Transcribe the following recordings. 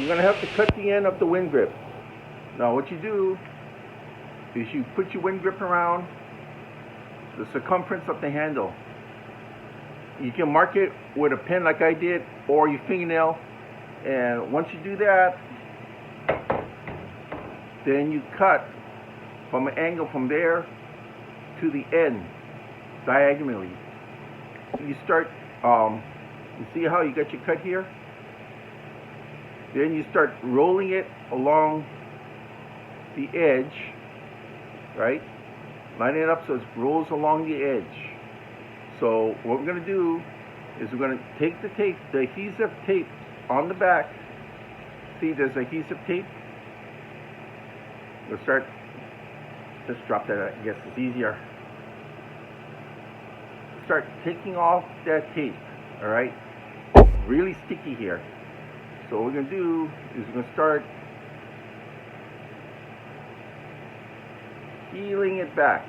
you're going to have to cut the end of the Winn grip. Now what you do is you put your Winn grip around the circumference of the handle. You can mark it with a pen like I did, or your fingernail, and once you do that, then you cut from an angle from there to the end diagonally. You start, you see how you got your cut here? Then you start rolling it along the edge, right? Line it up so it rolls along the edge. So what we're going to do is we're going to take the tape, the adhesive tape on the back. See, there's adhesive tape. We'll start, just drop that, I guess it's easier. Start taking off that tape, all right? Really sticky here. So what we're going to do is we're going to start peeling it back.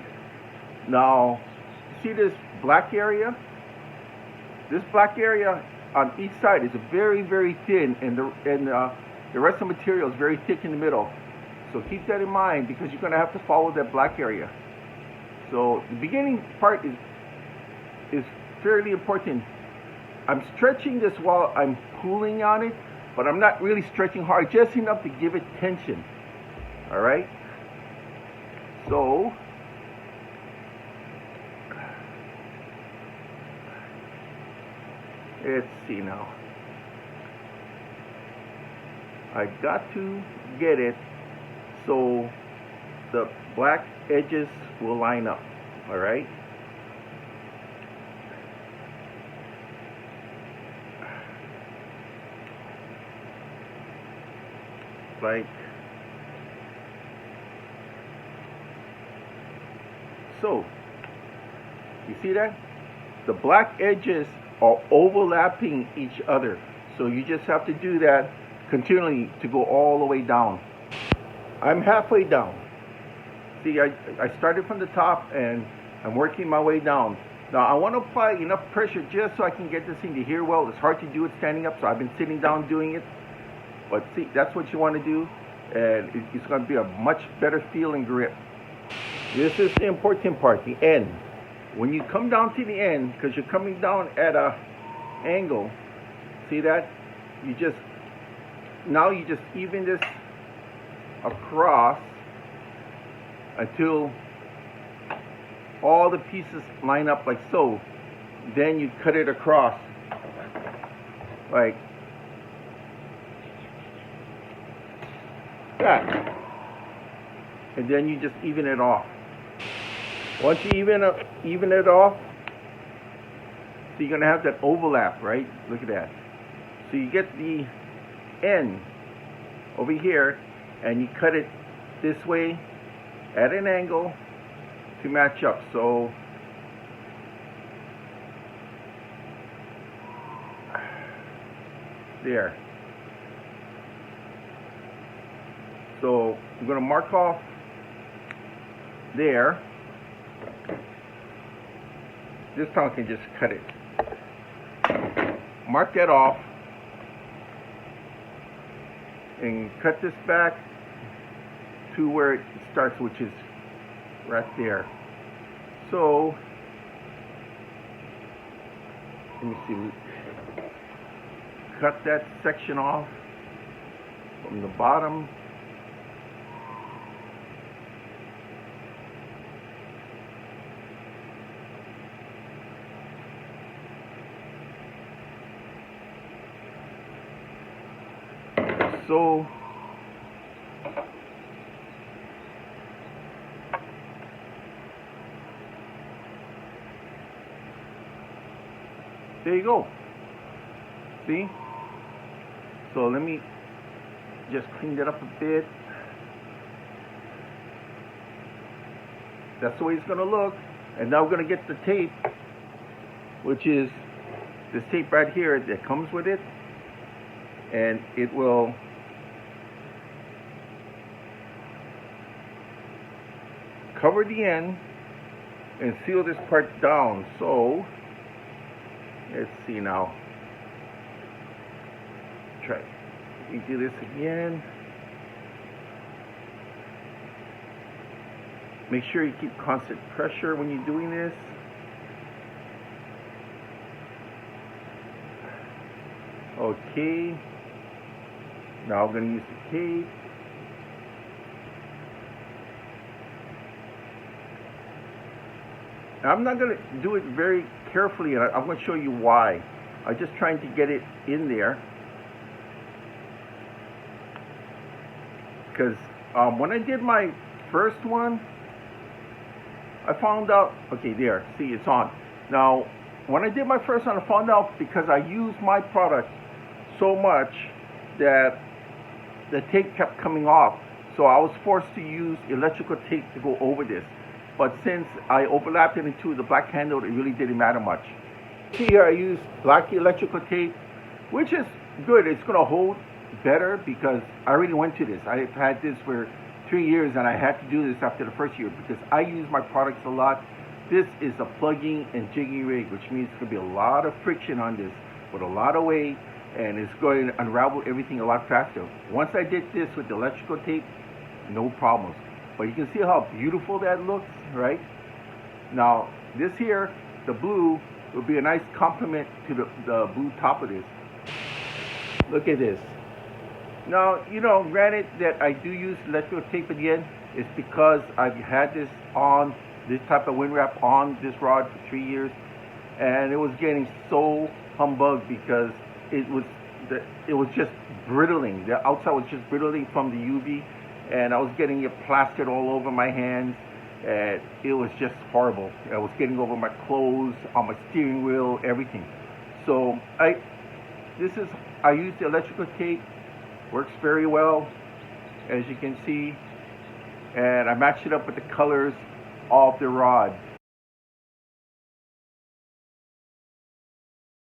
Now, see this black area? This black area on each side is very, very thin, and the rest of the material is very thick in the middle. So keep that in mind, because you're going to have to follow that black area. So the beginning part is fairly important. I'm stretching this while I'm pulling on it, but I'm not really stretching hard, just enough to give it tension. All right? So let's see now. I got to get it so the black edges will line up. All right? Like so. You see that? The black edges are overlapping each other. So you just have to do that continually to go all the way down. I'm halfway down. See, I started from the top and I'm working my way down. Now I want to apply enough pressure just so I can get this thing to hear well. It's hard to do it standing up, so I've been sitting down doing it. But see, that's what you want to do, and it's going to be a much better feeling grip. This is the important part, the end. When you come down to the end, because you're coming down at a angle, see that? You just even this across until all the pieces line up like so. Then you cut it across like that, and then you just even it off. Once you even it off, so you're gonna have that overlap, right? Look at that. So you get the end over here, and you cut it this way at an angle to match up. So there. So I'm going to mark off there. This time I can just cut it. Mark that off and cut this back to where it starts, which is right there. So let me see. Cut that section off from the bottom. So there you go. See? So let me just clean that up a bit. That's the way it's going to look. And now we're going to get the tape, which is this tape right here that comes with it. And it will cover the end and seal this part down. So let's see now. Try You do this again. Make sure you keep constant pressure when you're doing this. Okay. Now I'm going to use the tape. I'm not going to do it very carefully, and I'm going to show you why. I'm just trying to get it in there. Because when I did my first one, I found out, okay, there, see, it's on. Now, when I did my first one, I found out because I used my product so much that the tape kept coming off. So I was forced to use electrical tape to go over this. But since I overlapped it into the black handle, it really didn't matter much. Here I used black electrical tape, which is good. It's going to hold better because I already went to this. I've had this for 3 years, and I had to do this after the first year because I use my products a lot. This is a plugging and jigging rig, which means there's going to be a lot of friction on this with a lot of weight, and it's going to unravel everything a lot faster. Once I did this with the electrical tape, no problems. But you can see how beautiful that looks, right? Now, this here, the blue, will be a nice complement to the blue top of this. Look at this. Now, you know, granted that I do use electrical tape again, it's because I've had this on, this type of Winn wrap on this rod for 3 years, and it was getting so humbugged because it was just brittling. The outside was just brittling from the UV, and I was getting it plastered all over my hands, and it was just horrible. I was getting over my clothes, on my steering wheel, everything. So I used the electrical tape. Works very well, as you can see, and I matched it up with the colors of the rod.